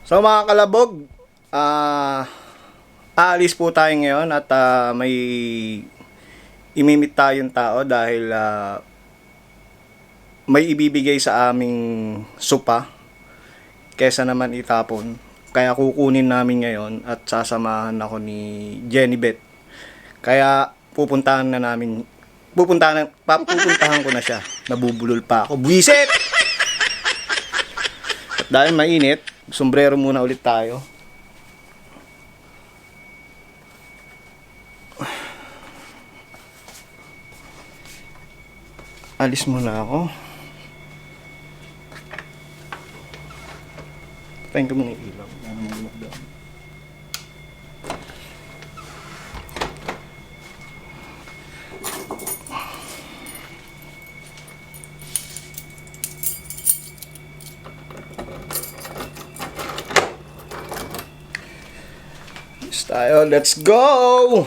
So mga kalabog, aalis po tayo ngayon at may imimit tayong tao dahil may ibibigay sa aming sopa kesa naman itapon. Kaya kukunin namin ngayon at sasamahan ako ni Jenny Beth. Kaya pupuntahan ko na siya. Nabubulol pa ako. Buwisit! At dahil mainit, sombrero muna ulit tayo. Alis muna ako. Patayin ko muna yung ilaw. Tayo, let's go!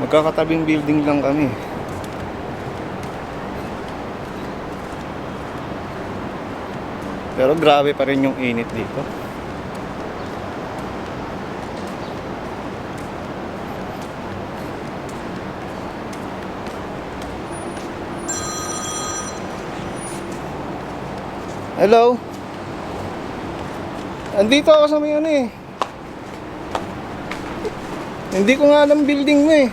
Magkakatabing building lang kami. Pero grabe pa rin yung init dito. Hello? Andito ako sa may ano eh. Hindi ko nga alam building mo eh.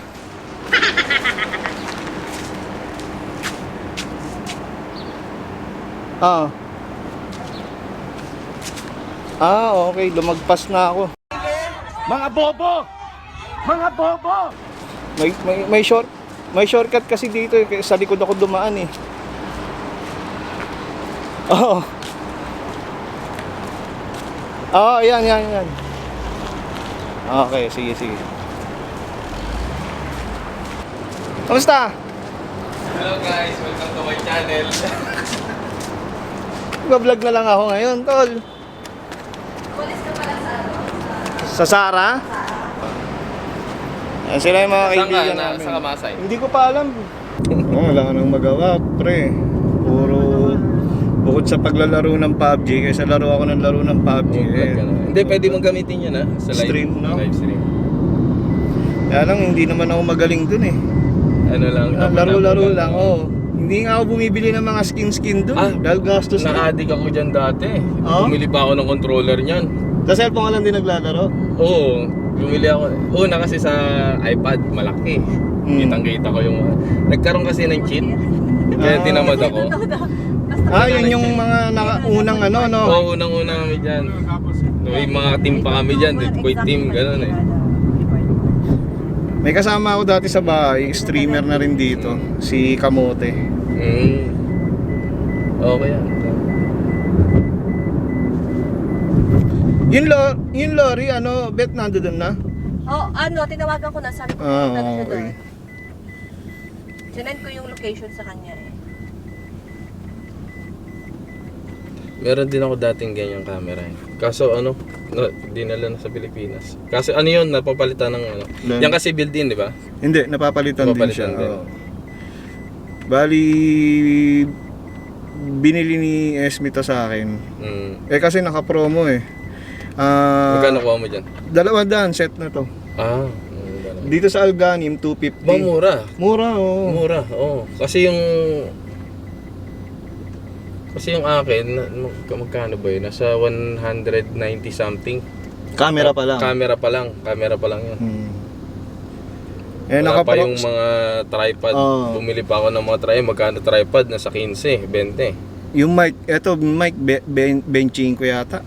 Okay. Lumagpas na ako. Mga bobo! Mga bobo! May shortcut kasi dito eh. Sa likod ako dumaan eh. Oo. Yan. Okay, sige. Kamusta? Hello guys, welcome to my channel. Mag-vlog na lang ako ngayon, tol. Pulis ka pala Sa Sara? Yan sila yung mga kaibigan namin. Sa Kamasay? Hindi ko pa alam. Wala ka nang magawa, pre. Puro bukod sa paglalaro ng PUBG, kaysa laro ako ng laro ng PUBG. Hindi, pwede mong gamitin yun sa live Stream, no? Live stream. Kaya lang, hindi naman ako magaling dun eh. Ano lang? Laro-laro lang, oo. Hindi nga ako bumibili ng mga skin dun. Dahil gastos na. Na-addict ako dyan dati. Oh? Bumili pa ako ng controller niyan. Sa cellphone ka lang din naglalaro? Oo, bumili ako. Una kasi sa iPad, malaki. Kitang-kita ko yung... Nagkaroon kasi ng cheat. Kaya tinamad ako. Yun yung mga unang ano, no? Oo, unang-una kami dyan. May mga team pa kami dyan. Detroit team, gano'n eh. May kasama ako dati sa bahay, streamer na rin dito, si Kamote. Okay yan. Yung lorry, bet nando doon na? tinawagan ko na, sabi ko na siya doon. Sinend ko yung location sa kanya eh. Meron din ako dating ganyang camera eh. Kaso dinala na sa Pilipinas. Kasi yun, napapalitan ng Yan kasi built-in, di ba? Hindi, napapalitan din siya. Din. Bali, binili ni Esme to sa akin. Kasi naka-promo eh. Magkano kuha mo dyan? 200 set na to. Dito sa Alganim, 250. Mura. Mura, oo. Mura, oo. Kasi yung akin, magkano ba yun? Nasa 190 something. Camera pa lang. Camera pa lang yun. Wala pa yung mga tripod. Bumili pa ako ng mga tripod. Magkano tripod? Nasa 15, 20. Yung mic, benching ko yata.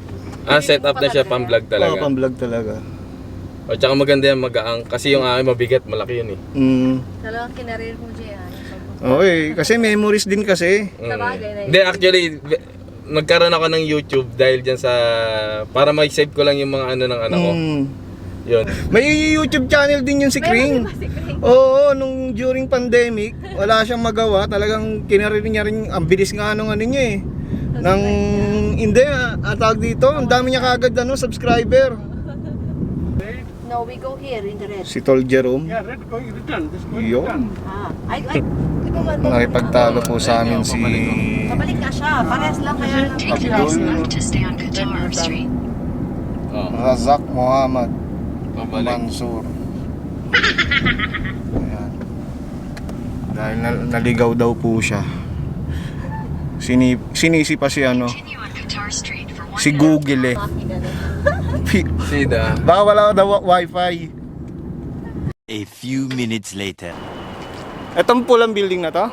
Set up na siya, pang-vlog talaga. Oo, pang-vlog talaga. O tsaka maganda yan, magaang. Kasi yung akin mabigat, malaki yun eh. Talagang kinarir mo dyan. Okay, kasi memories din kasi. Hindi, actually, nagkaroon ako ng YouTube dahil dyan sa... Para mag-save ko lang yung mga ng anak ko. Yun. May YouTube channel din yun si Kring. Meron di ba si Kring? Oo, nung during pandemic, wala siyang magawa. Talagang kinarin niya rin, ang bilis nga nung ano niya eh. Nang, hindi, tawag dito, ang dami niya kagad subscriber. No, we go here in the red. Si Tol Jerome. Yeah, red going return. This going Yo. return. Ay, di ba man? Nakipagtalo po sa amin si Pabalik na siya. Parehas lang kaya. Take the next left to stay on Qatar Street. Oh, Razak Muhammad pabalik. Mansur. Ayan. Dahil naligaw daw po siya. Sinisi pa si ano, Continue on Qatar Street for 1 si Google eh. Sida. Baka wala daw wifi. A few minutes later. Itong pulang building na to.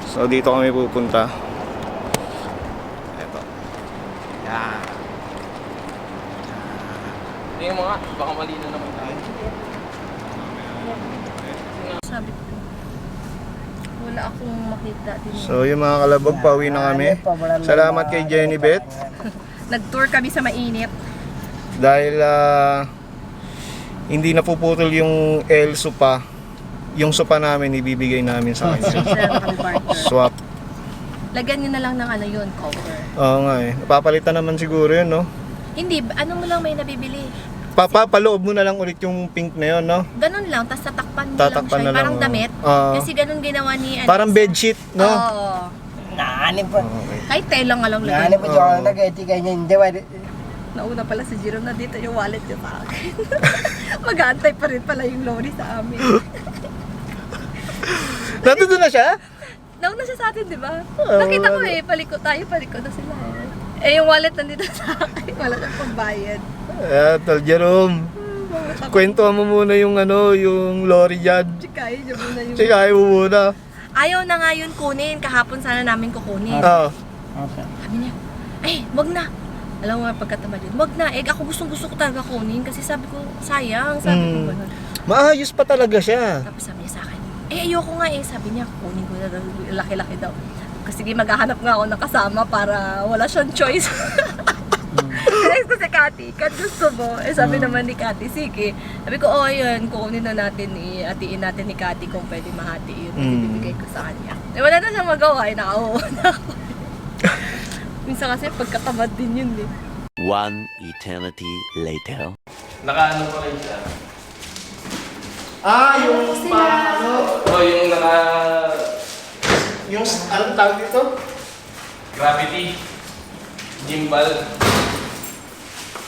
So dito kami pupunta. Ito. Yan. Tingnan mo nga, baka mali na naman tayo. Sabi ko, wala akong makita din. So yung mga kalabog, pauwi na kami. Salamat kay Jenny Beth. Nag-tour kami sa mainit. Dahil hindi napuputol yung El Supa. Yung supa namin ibibigay namin sa kanya. Share na kami barter. Swap. Lagyan nyo na lang ng ano yun, cover. Oo nga eh. Napapalitan naman siguro yun, no? Hindi, ano mo lang may nabibili. Papaloob mo na lang ulit yung pink na yun, no? Ganun lang, tapos tatakpan mo Tatakpan lang siya. na lang, Parang oh. damit. Kasi ganun ginawa ni ano. Parang bedsheet, no? Oo. Naanip po. Okay. Kahit tela nga lang Naanip po lagay. siya ako nag-eti kanya. Hindi ba? Nauna pala si Jerome na dito yung wallet niya sa akin. Mag-aantay pa rin pala yung lorry sa amin. Nandun na siya? Nauna siya sa atin, di ba? Oo, Nakita ko wala. eh, paliko na sila eh. Eh, yung wallet nandito sa akin. Wala siyang pambayad. Tol Jerome. Kwentuhan mo muna yung ano, yung lorry dyan. Chikayin niya muna yung... Sige, ayaw mo muna. Ayaw na nga yun kunin. Kahapon sana namin kukunin. Ah. Sabi niya, ay, wag na. Alam mo nga pagkatamad yun, wag na. Eh, ako gusto ko talaga kunin kasi sabi ko, sayang. Sabi ko ganun. Maayos pa talaga siya. Tapos sabi niya sa akin, eh, ayoko nga eh. Sabi niya, kunin ko na daw. Laki-laki daw. Kasi sige, maghahanap nga ako ng kasama para wala siyang choice. Next ko si Kati, Kat gusto mo? Eh sabi naman ni Kati, sige. Sabi ko, oh yun, kukunin na natin, hatiin natin ni Kati kung pwede mahati yun. Kasi bibigay ko sa kanya. Eh wala na siyang magawa, eh nakauho na ako. Minsan kasi pagkatamad din yun eh. One eternity later. Nakaano pa rin siya. Yung ano, Oh, yung yung anong tawag dito? gravity. Gimbal.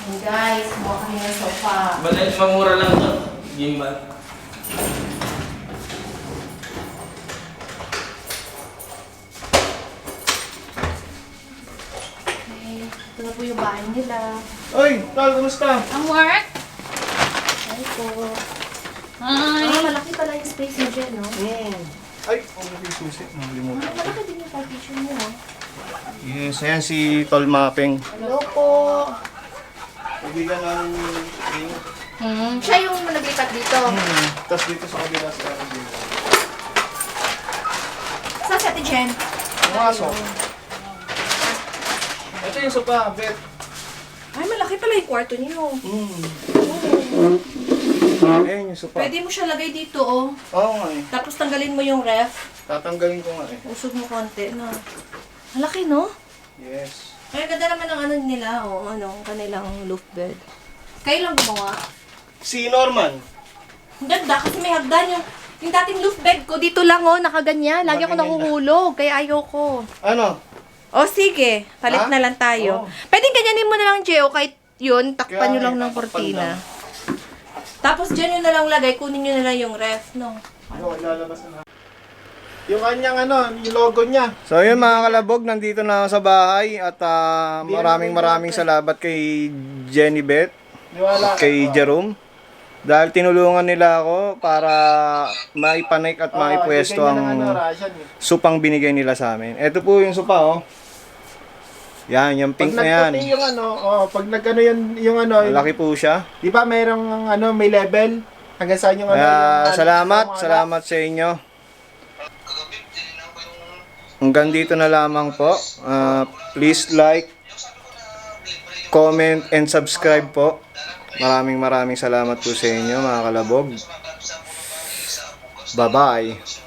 Hey guys, buha kami ng sofa. Balay, mamura lang to. Gimbal. Okay, ito na po yung bahay nila. Oy, Tol, kumusta? Ang work? Ay po. Ay, malaki pala yung space mo dyan, no? Ay, may susi. Nakalimutan. Malaki din yung partition mo, no? Yes, ayan si Tol Mapeng. Hello po. Kaibigan ng ring. Siya yung naglipat dito. Tapos dito sa kabila sa kabila. Saan si Ate Jen? Pumasok. Ito yung sopa, Bet. Ay, malaki pala yung kwarto niyo. Ayan yung sopa. Pwede mo siya lagay dito, oh. Oo nga eh. Tapos tanggalin mo yung ref. Tatanggalin ko nga eh. Usog mo konti, no? Malaki, no? Yes. Ay, ganda naman ng ano nila, oh, ano, kanilang loft bed. Kayo lang gumawa? Si Norman. Ang ganda, kasi may hagdan yung dating loft bed ko, dito lang, oh, nakaganyan. Lagi ako Nakaganyan na. nakuhulog, kaya ayoko. Ano? O, sige, palit Ha? na lang tayo. Oo. Pwedeng ganyanin mo na lang, Gio, kahit yun, takpan Kaya nyo lang nga, ng takpan kortina. lang. Tapos dyan nyo na lang lagay, kunin nyo na lang yung ref, no? Ano, ilalabas na. Yung kanyang ano, yung logo niya. So yun mga kalabog, nandito na ako sa bahay at maraming salamat kay Jenny Beth, kay Jerome. Dahil tinulungan nila ako para maipanik at maipwesto ang supang binigay nila sa amin. Ito po yung supa, oh. Yan, yung pink na yan. Pag yung ano, pag nagano yung ano, Malaki po siya. di ba mayroong ano, may level? Hanggang saan yung ano? Kaya yung- salamat sa inyo. Hanggang dito na lamang po. Please like, comment, and subscribe po. Maraming salamat po sa inyo mga kalabog. Bye-bye.